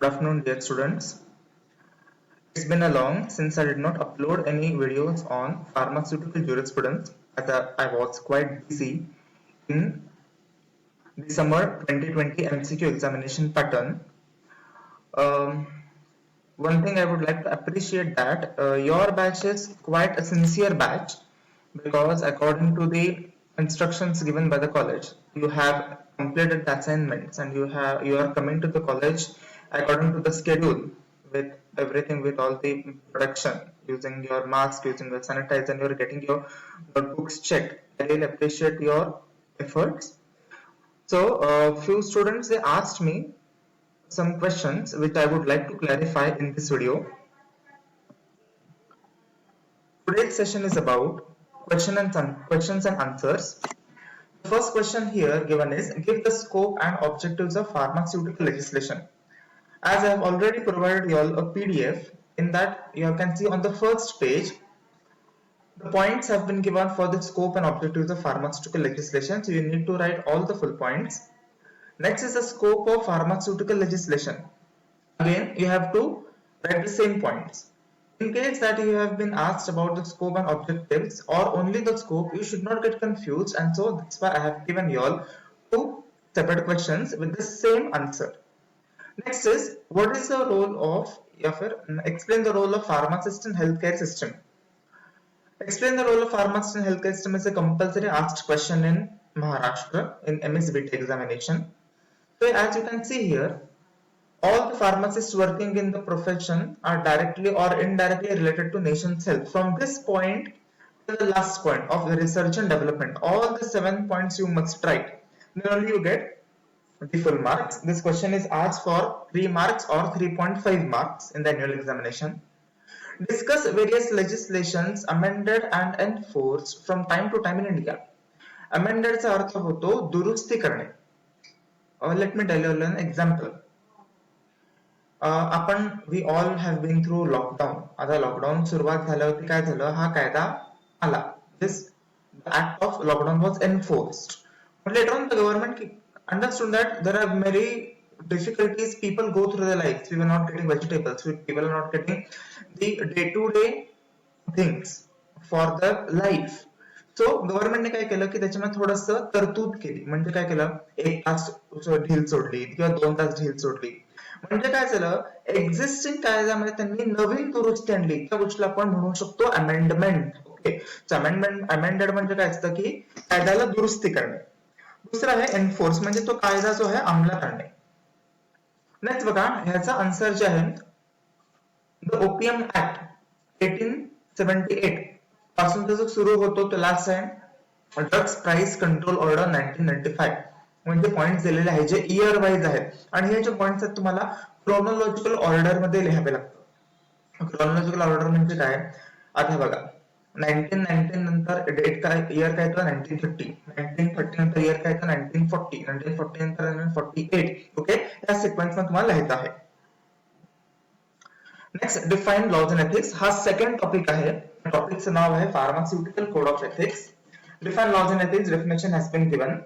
Good afternoon, dear students. It's been a long since I did not upload any videos on pharmaceutical jurisprudence as I was quite busy in the summer 2020 MCQ examination pattern. Um, One thing I would like to appreciate that your batch is quite a sincere batch because according to the instructions given by the college, you have completed the assignments and you are coming to the college according to the schedule with everything, with all the protection, using your mask, using your sanitizer, and you're getting your notebooks checked. I really appreciate your efforts. So, few students they asked me some questions which I would like to clarify in this video. Today's session is about questions and answers. The first question here given is give the scope and objectives of pharmaceutical legislation. As I have already provided you all a PDF, in that you can see on the first page the points have been given for the scope and objectives of pharmaceutical legislation. So you need to write all the full points. Next is the scope of pharmaceutical legislation. Again, you have to write the same points. In case that you have been asked about the scope and objectives or only the scope, you should not get confused, and so that's why I have given you all two separate questions with the same answer. Next is what is the role of, explain the role of pharmacist in healthcare system. Explain the role of pharmacist in healthcare system is a compulsory asked question in Maharashtra in MSBT examination. So as you can see here, all the pharmacists working in the profession are directly or indirectly related to nation's health. From this point to the last point of the research and development, all the 7 points you must write. Then only you get the full marks. This question is asked for 3 marks or 3.5 marks in the annual examination. Discuss various legislations amended and enforced from time to time in India. Amended चा अर्थ होतो दुरुस्ती करणे. Let me tell you an example. आपण we all have been through lockdown. आता lockdown सुरुवात झाल्यावरती काय झालं, हा कायदा आला. This act of lockdown was enforced. But later on the government understood that there are many difficulties people go through their lives. We were not getting vegetables, people are not getting the day-to-day things for their life. सो गव्हर्नमेंटने काय केलं की त्याच्यामध्ये थोडस तरतूद केली. म्हणजे काय केलं, 1 तास ढील सोडली किंवा 2 तास ढील सोडली. म्हणजे काय झालं, एक्झिस्टिंग कायद्यामध्ये त्यांनी नवीन दुरुस्ती आणली. त्या गोष्टीला आपण म्हणू शकतो अमेंडमेंट. ओके, अमेंडेड म्हणजे काय असतं की कायद्याला दुरुस्ती करणे. दुसरा आहे एनफोर्स, म्हणजे तो कायदा जो आहे अंमलात आणणे. नेक्स्ट बघा, ह्याचा आन्सर जे आहे द ओपीएम ऍक्ट 1878 पासून जो सुरू होतो तो लास्ट आहे ड्रग्स प्राइस कंट्रोल ऑर्डर 1995. म्हणजे पॉइंट्स दिलेले आहेत जे इयर वाईज आहेत आणि हे जे पॉइंट्स आहेत तुम्हाला क्रोनॉलॉजिकल ऑर्डर मध्ये लिहावे लागतात. क्रोनॉलॉजिकल ऑर्डर म्हणजे काय, आता बघा 1919 नंतर डेट काय, इयर काय तर 1930, 1930 नंतर इयर काय तर 1940, 1940 नंतर 1948. ओके, या सिक्वेन्स मध्ये तुम्हाला लिहायचं आहे. Next define laws and ethics, हा सेकंड टॉपिक आहे. टॉपिकचं नाव आहे pharmaceutical code of ethics. Define laws and ethics, definition has been given.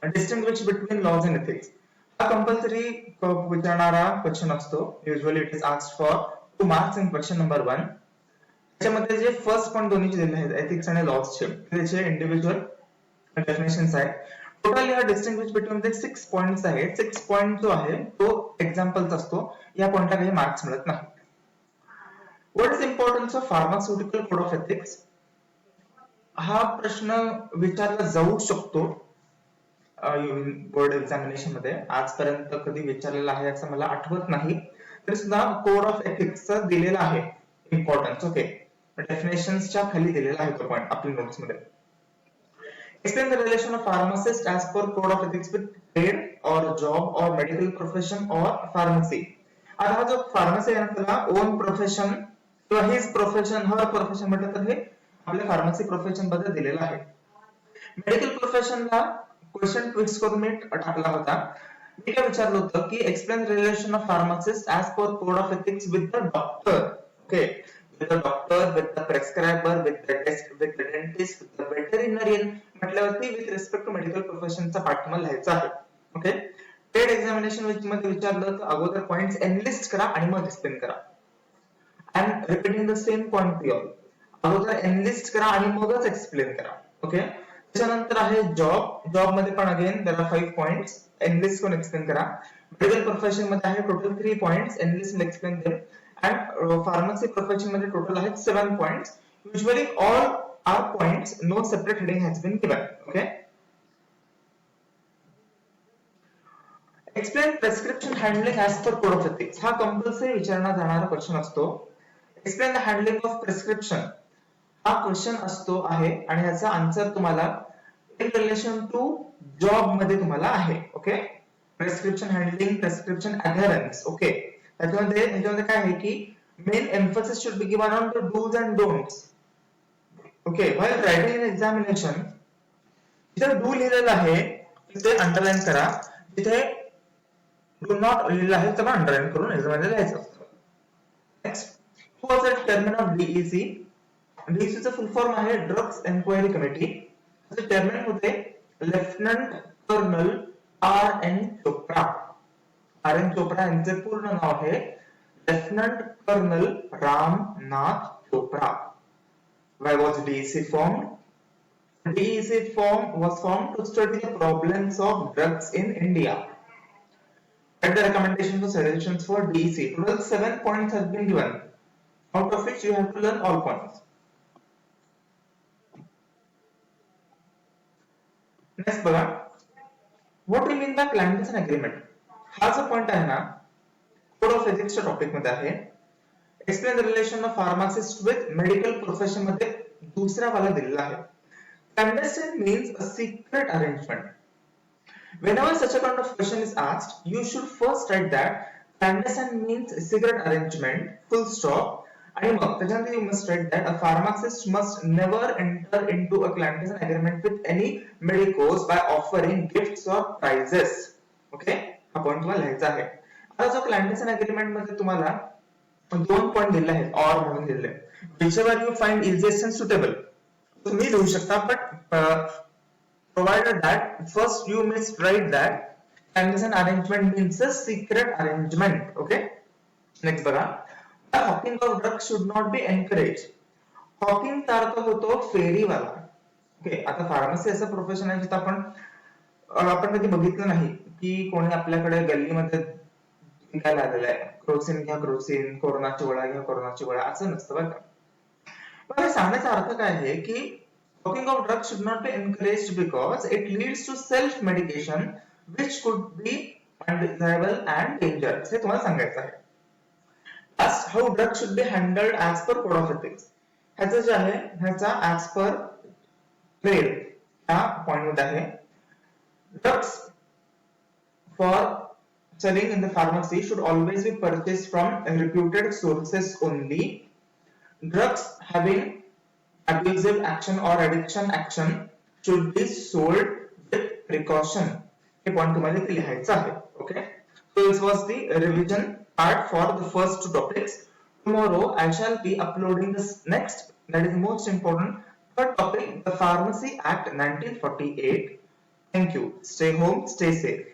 Distinguish between laws and ethics, हा कंपल्सरी विचारणारा क्वेश्चन असतो. Usually it is asked for 2 marks in question number 1. त्याच्यामध्ये जे first point दोन्ही दिलेले आहेत एथिक्स आणि लॉजचे, त्याचे individual definitions आहेत. टोटल या डिस्टिंग्विश बिटवीन द 6 पॉइंट्स आहेत. 6 पॉइंट जो आहे तो एक्झाम्पलचा असतो. या पॉइंटला काही मार्क्स मिळत नाही. What is importance of pharmaceutical code of ethics, हा प्रश्न विचारला जाऊ शकतो बोर्ड एक्झामिनेशन मध्ये. आजपर्यंत कधी विचारलेला आहे असं मला आठवत नाही, तरी सुद्धा कोड ऑफ एथिक्सचा दिलेला आहे इम्पॉर्टन्स. ओके, डेफिनेशन्सच्या खाली दिलेला आहे तो पॉइंट आपल्या नोट्स मध्ये. Explain the relation of pharmacist as per code of ethics with trade or job or medical profession or pharmacy. आता हा जो फार्मसी आहे त्याला ओन प्रोफेशन किंवा हिज प्रोफेशन, हर प्रोफेशन म्हटलं तर हे आपल्या फार्मसी प्रोफेशन बद्दल दिलेलं आहे. मेडिकल प्रोफेशनला क्वेश्चन ट्विस्ट करून मी टाकला होता. मी काय विचारलं होतं की explain relation of pharmacist as per code of ethics with the doctor. Okay, with the doctor, with the prescriber, with the dentist, with the veterinarian म्हटल्यावरती विथ रिस्पेक्ट टू मेडिकल प्रोफेशनचा part मला लिहायचा आहे. ओके, पेड एक्झामिनेशन मध्ये विचारलं तर अगोदर points analyst करा आणि मग एक्सप्लेन करा. and repeating the same point here. अगोदर एनलिस्ट करा आणि मगच एक्सप्लेन करा. ओके, त्याच्यानंतर आहे जॉब मध्ये पण again there are 5 points, enlist करून एक्सप्लेन करा. मेडिकल प्रोफेशन मध्ये आहे total 3 points, enlist and explain them. and pharmacy profession मध्ये टोटल आहेत 7 points. usually all are points, no separate heading has been given. okay, explain prescription handling as per code of ethics. हा compulsory विचारला जाणारा question असतो. Explain the handling of prescription हा question असतो आहे आणि याचा आन्सर तुम्हाला इन रिलेशन टू जॉब मध्ये तुम्हाला आहे. Okay, prescription handling, prescription adherence. Okay, त्याच्यामध्ये काय आहे की main emphasis should be given on the do's and don'ts. Okay, while writing in examination जिथे डू लिहिलेलं आहे तिथे अंडरलाईन करा, जिथे डू नॉट लिहिलेलं आहे तर अंडरलाईन करून एक्झाममध्ये लिहायचं असतं. Next, who was the chairman of DEC? DEC चा फुल फॉर्म आहे ड्रग्स एन्क्वायरी कमिटी. त्याचे चेअरमॅन होते lieutenant colonel R.N. Chopra. R.N. Chopra यांचे पूर्ण नाव आहे lieutenant colonel Ramnath Chopra. Why was DEC formed? DEC was formed to study the problems of drugs in India. Write the recommendations and suggestions for DEC. Total 7 points have been given, out of which you have to learn all points. Next बघा, what do you mean by clandestine agreement? हा जो point आहे ना, code of एथिक्सच्या topic मध्ये आहे. Explain the relation of pharmacist with medical profession मध्ये दुसरा वाला दिलेला आहे. Clandestine means a secret arrangement. Whenever such a kind of question is asked, you should first write that clandestine means secret arrangement, full stop. And you must write that a pharmacist must never enter into a clandestine agreement with any medicos by offering gifts or prizes. Okay, हा point तुम्हाला लिहायचा आहे. आता जो clandestine agreement मध्ये तुम्हाला 2 point दिले आहेत, और म्हणून दिले आहेत. whichever you find easiest and suitable तुम्ही लिहू शकता, but provided that first you must write that clandestine arrangement means a secret arrangement. Okay, next बघा, hawking of drugs should not be encouraged. Hawking चा अर्थ होतो फेरीवाला. ओके, आता pharmacy असं profession आहे जिथे आपण कधी बघितलं नाही की कोणी आपल्याकडे गल्लीमध्ये विकायला आलेलं आहे, क्रोसिन घ्या क्रोसिन, कोरोनाची गोळ्या घ्या कोरोनाची गोळ्या, असं नसतं बरं का. पण सांगण्याचा अर्थ काय आहे की hawking of drugs should not be encouraged because it leads to self medication which could be undesirable and dangerous. हे तुम्हाला सांगायचं आहे. As how drugs should be handled as per code of ethics. ह्याचं जे आहे ह्याचा as per trade हा point मध्ये आहे. Drugs for selling in the pharmacy should always be purchased from reputed sources only. Drugs having abusive action or addiction action should be sold with precaution. हे point तुम्हाला इथे लिहायचं आहे. Okay, so this was the revision part for the first 2 topics. Tomorrow I shall be uploading this next, that is most important, third topic, the Pharmacy Act 1948. Thank you. Stay home, stay safe.